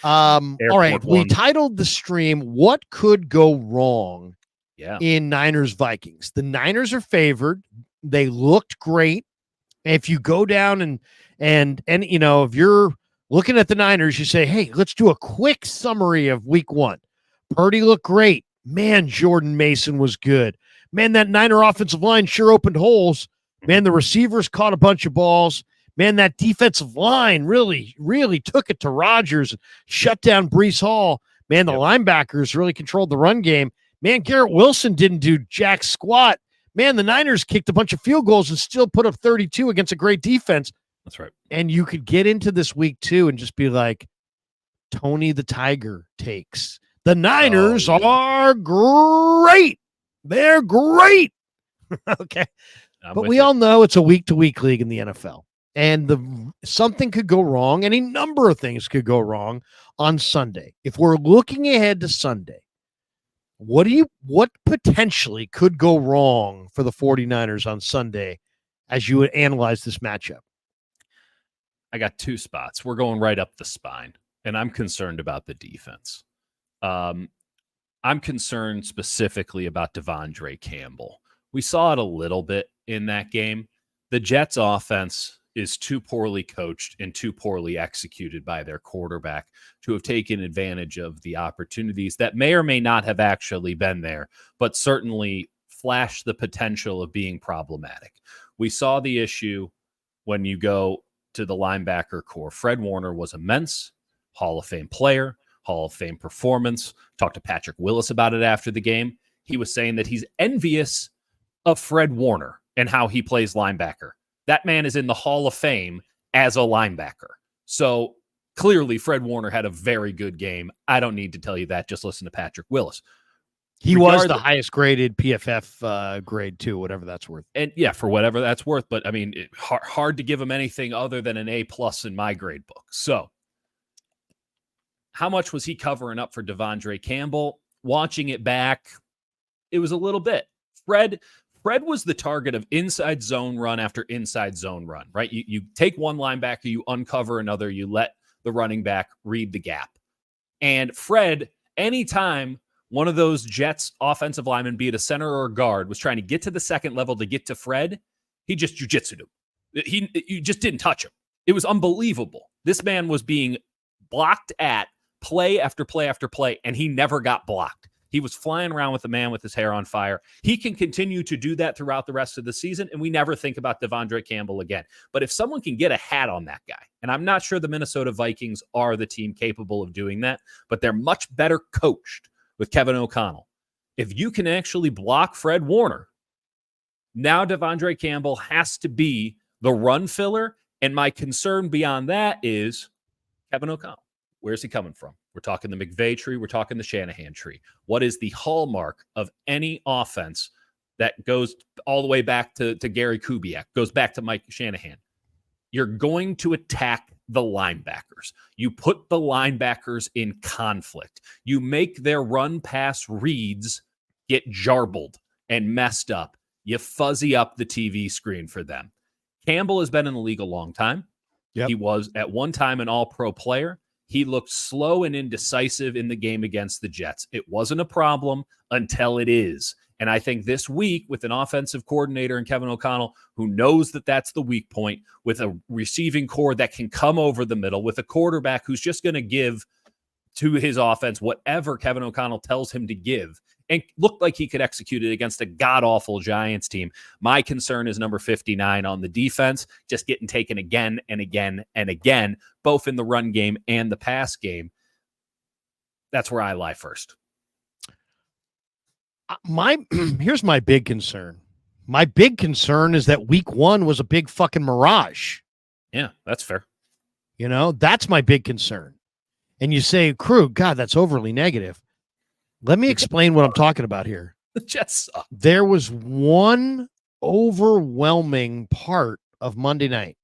All right. We titled the stream, What Could Go Wrong in Niners Vikings? The Niners are favored. They looked great. If you go down and if you're looking at the Niners, you say, hey, let's do a quick summary of week one. Purdy looked great. Man, Jordan Mason was good. Man, that Niner offensive line sure opened holes. Man, the receivers caught a bunch of balls. Man, that defensive line really, really took it to Rodgers, shut down Breece Hall. Man, the linebackers really controlled the run game. Man, Garrett Wilson didn't do jack squat. Man, the Niners kicked a bunch of field goals and still put up 32 against a great defense. That's right. And you could get into this week, too, and just be like, Tony the Tiger takes. The Niners are great. They're great. Okay. But we all know it's a week-to-week league in the NFL. And something could go wrong. Any number of things could go wrong on Sunday. If we're looking ahead to Sunday, what potentially could go wrong for the 49ers on Sunday as you would analyze this matchup? I got two spots. We're going right up the spine, and I'm concerned about the defense. I'm concerned specifically about Devondre Campbell. We saw it a little bit in that game. The Jets' offense is too poorly coached and too poorly executed by their quarterback to have taken advantage of the opportunities that may or may not have actually been there, but certainly flash the potential of being problematic. We saw the issue when you go to the linebacker core. Fred Warner was immense, Hall of Fame player, Hall of Fame performance. Talked to Patrick Willis about it after the game. He was saying that he's envious of Fred Warner and how he plays linebacker. That man is in the Hall of Fame as a linebacker. So clearly Fred Warner had a very good game. I don't need to tell you that. Just listen to Patrick Willis. He was the highest graded PFF grade too, whatever that's worth. And yeah, for whatever that's worth. But I mean, hard to give him anything other than an A+ in my grade book. So how much was he covering up for Devondre Campbell? Watching it back, it was a little bit. Fred was the target of inside zone run after inside zone run, right? You take one linebacker, you uncover another, you let the running back read the gap. And Fred, anytime one of those Jets offensive linemen, be it a center or a guard, was trying to get to the second level to get to Fred, he just jiu-jitsu'd him. You just didn't touch him. It was unbelievable. This man was being blocked at play after play after play, and he never got blocked. He was flying around with a man with his hair on fire. He can continue to do that throughout the rest of the season, and we never think about Devondre Campbell again. But if someone can get a hat on that guy, and I'm not sure the Minnesota Vikings are the team capable of doing that, but they're much better coached with Kevin O'Connell. If you can actually block Fred Warner, now Devondre Campbell has to be the run filler, and my concern beyond that is Kevin O'Connell. Where's he coming from? We're talking the McVay tree. We're talking the Shanahan tree. What is the hallmark of any offense that goes all the way back to Gary Kubiak, goes back to Mike Shanahan? You're going to attack the linebackers. You put the linebackers in conflict. You make their run-pass reads get jarbled and messed up. You fuzzy up the TV screen for them. Campbell has been in the league a long time. Yep. He was at one time an all-pro player. He looked slow and indecisive in the game against the Jets. It wasn't a problem until it is. And I think this week, with an offensive coordinator and Kevin O'Connell, who knows that that's the weak point, with a receiving core that can come over the middle, with a quarterback who's just going to give to his offense whatever Kevin O'Connell tells him to give, and looked like he could execute it against a god-awful Giants team. My concern is number 59 on the defense, just getting taken again and again and again, both in the run game and the pass game. That's where I lie first. Here's my big concern. My big concern is that week one was a big fucking mirage. Yeah, that's fair. You know, that's my big concern. And you say, Krug, God, that's overly negative. Let me explain what I'm talking about here. The Jets suck. There was one overwhelming part of Monday night,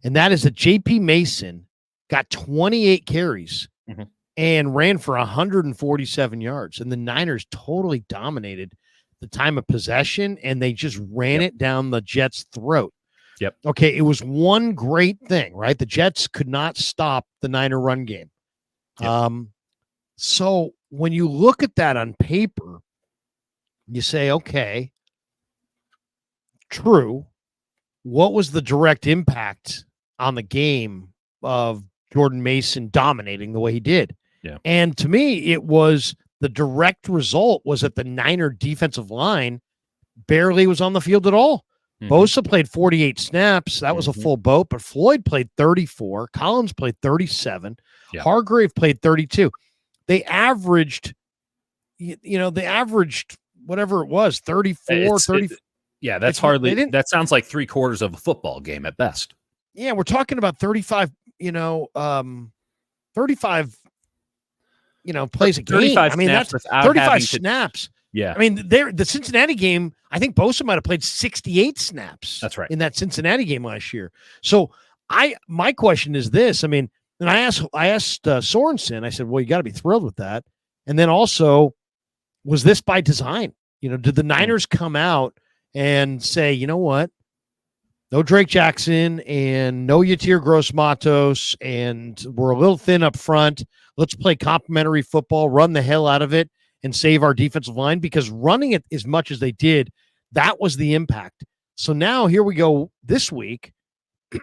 and that is that J.P. Mason got 28 carries and ran for 147 yards. And the Niners totally dominated the time of possession, and they just ran it down the Jets' throat. Yep. Okay, it was one great thing, right? The Jets could not stop the Niner run game. Yep. So when you look at that on paper, you say, okay, true. What was the direct impact on the game of Jordan Mason dominating the way he did? Yeah. And to me, it was the direct result was that the Niner defensive line barely was on the field at all. Bosa played 48 snaps. That was a full boat, but Floyd played 34. Collins played 37. Yeah. Hargrave played 32. They averaged, they averaged whatever it was, 34, 30. Yeah, that's hardly, that sounds like 3/4 of a football game at best. Yeah, we're talking about 35, 35, plays a game. 35 I mean, snaps that's without 35 snaps. Yeah. I mean, the Cincinnati game, I think Bosa might have played 68 snaps. That's right. In that Cincinnati game last year. So my question is this. I mean, and I asked Sorensen, I said, well, you got to be thrilled with that. And then also, was this by design? Did the Niners come out and say, you know what? No Drake Jackson and no Yatir Gross-Matos, and we're a little thin up front. Let's play complementary football, run the hell out of it, and save our defensive line, because running it as much as they did, that was the impact. So now here we go this week,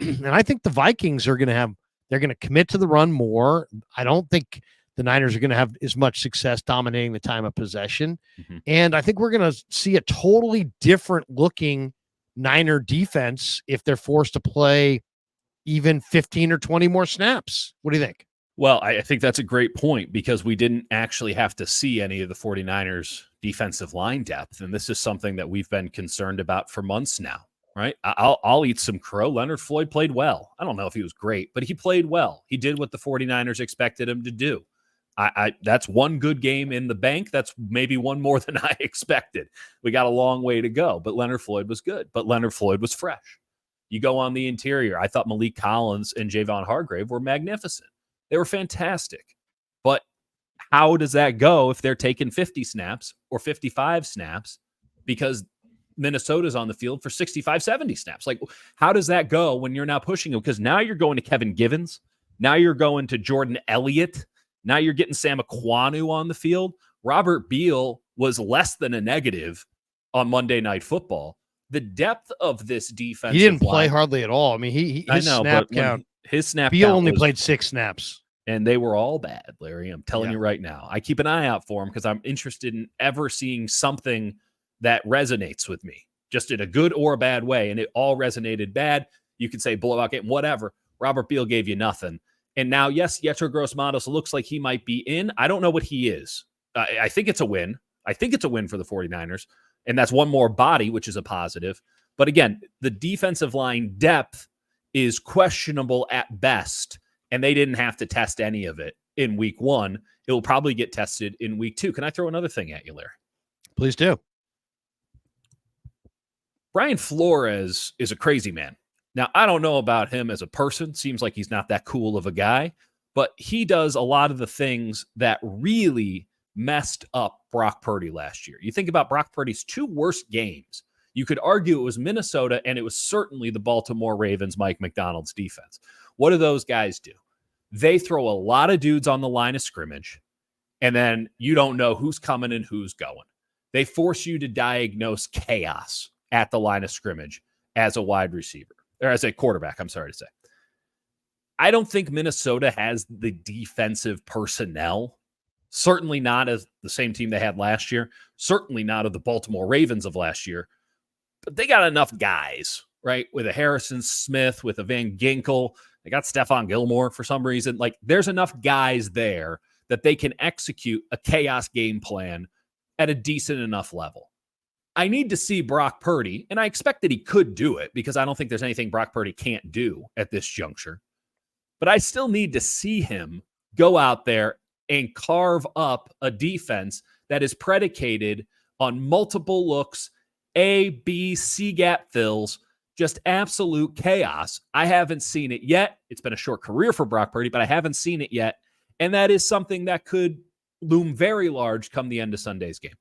and I think the Vikings they're going to commit to the run more. I don't think the Niners are going to have as much success dominating the time of possession. And I think we're going to see a totally different looking Niner defense if they're forced to play even 15 or 20 more snaps. What do you think? Well, I think that's a great point, because we didn't actually have to see any of the 49ers defensive line depth. And this is something that we've been concerned about for months now, right? I'll eat some crow. Leonard Floyd played well. I don't know if he was great, but he played well. He did what the 49ers expected him to do. That's one good game in the bank. That's maybe one more than I expected. We got a long way to go, but Leonard Floyd was good. But Leonard Floyd was fresh. You go on the interior. I thought Malik Collins and Javon Hargrave were magnificent. They were fantastic. But how does that go if they're taking 50 snaps or 55 snaps because Minnesota's on the field for 65, 70 snaps? Like, how does that go when you're now pushing them? Because now you're going to Kevin Givens. Now you're going to Jordan Elliott. Now you're getting Sam Aquanu on the field. Robert Beal was less than a negative on Monday Night Football. The depth of this defense. He didn't play hardly at all. I mean, his snap count. His snap Beal count only played 6 snaps. And they were all bad, Larry. I'm telling you right now. I keep an eye out for him because I'm interested in ever seeing something that resonates with me, just in a good or a bad way. And it all resonated bad. You could say blowout game, whatever. Robert Beal gave you nothing. And now, yes, Yetur Gross-Matos looks like he might be in. I don't know what he is. I think it's a win. I think it's a win for the 49ers. And that's one more body, which is a positive. But again, the defensive line depth is questionable at best. And they didn't have to test any of it in week 1. It will probably get tested in week 2. Can I throw another thing at you, Larry? Please do. Brian Flores is a crazy man. Now, I don't know about him as a person. Seems like he's not that cool of a guy. But he does a lot of the things that really messed up Brock Purdy last year. You think about Brock Purdy's 2 worst games. You could argue it was Minnesota, and it was certainly the Baltimore Ravens, Mike McDonald's defense. What do those guys do? They throw a lot of dudes on the line of scrimmage, and then you don't know who's coming and who's going. They force you to diagnose chaos at the line of scrimmage as a wide receiver, or as a quarterback, I'm sorry to say. I don't think Minnesota has the defensive personnel, certainly not as the same team they had last year, certainly not of the Baltimore Ravens of last year, but they got enough guys, right? With a Harrison Smith, with a Van Ginkel, they got Stephon Gilmore for some reason. Like, there's enough guys there that they can execute a chaos game plan at a decent enough level. I need to see Brock Purdy, and I expect that he could do it because I don't think there's anything Brock Purdy can't do at this juncture. But I still need to see him go out there and carve up a defense that is predicated on multiple looks, A, B, C gap fills, just absolute chaos. I haven't seen it yet. It's been a short career for Brock Purdy, but I haven't seen it yet. And that is something that could loom very large come the end of Sunday's game.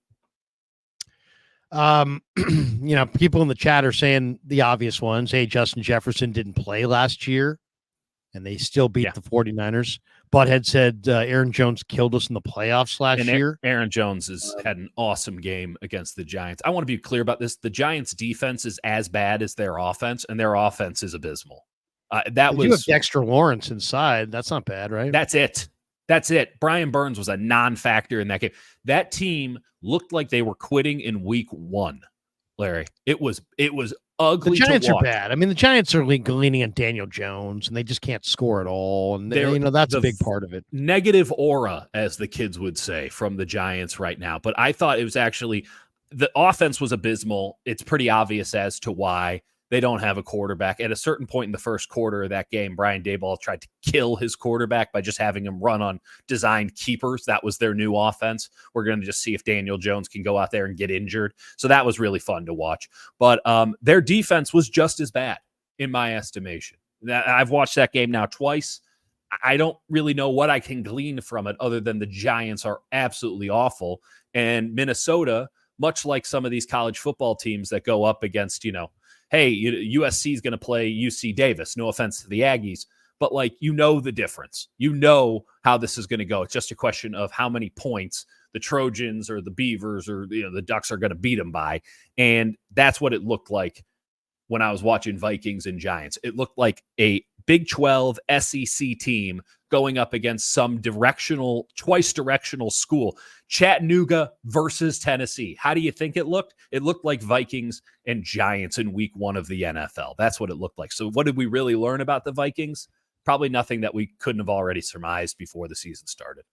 People in the chat are saying the obvious ones. Hey, Justin Jefferson didn't play last year. and they still beat the 49ers. Butthead said Aaron Jones killed us in the playoffs last year. Aaron Jones has had an awesome game against the Giants. I want to be clear about this. The Giants' defense is as bad as their offense, and their offense is abysmal. You have Dexter Lawrence inside. That's not bad, right? That's it. Brian Burns was a non-factor in that game. That team looked like they were quitting in week 1, Larry. It was ugly. The Giants are bad. I mean, the Giants are leaning on Daniel Jones, and they just can't score at all. And that's a big part of it. Negative aura, as the kids would say, from the Giants right now. But I thought it was actually the offense was abysmal. It's pretty obvious as to why. They don't have a quarterback. At a certain point in the first quarter of that game, Brian Daboll tried to kill his quarterback by just having him run on designed keepers. That was their new offense. We're going to just see if Daniel Jones can go out there and get injured. So that was really fun to watch. But their defense was just as bad, in my estimation. I've watched that game now twice. I don't really know what I can glean from it other than the Giants are absolutely awful. And Minnesota, much like some of these college football teams that go up against, hey, USC is going to play UC Davis. No offense to the Aggies, but the difference. You know how this is going to go. It's just a question of how many points the Trojans or the Beavers or the Ducks are going to beat them by. And that's what it looked like when I was watching Vikings and Giants. It looked like a Big 12 SEC team going up against some twice directional school. Chattanooga versus Tennessee. How do you think it looked? It looked like Vikings and Giants in week 1 of the NFL. That's what it looked like. So what did we really learn about the Vikings? Probably nothing that we couldn't have already surmised before the season started.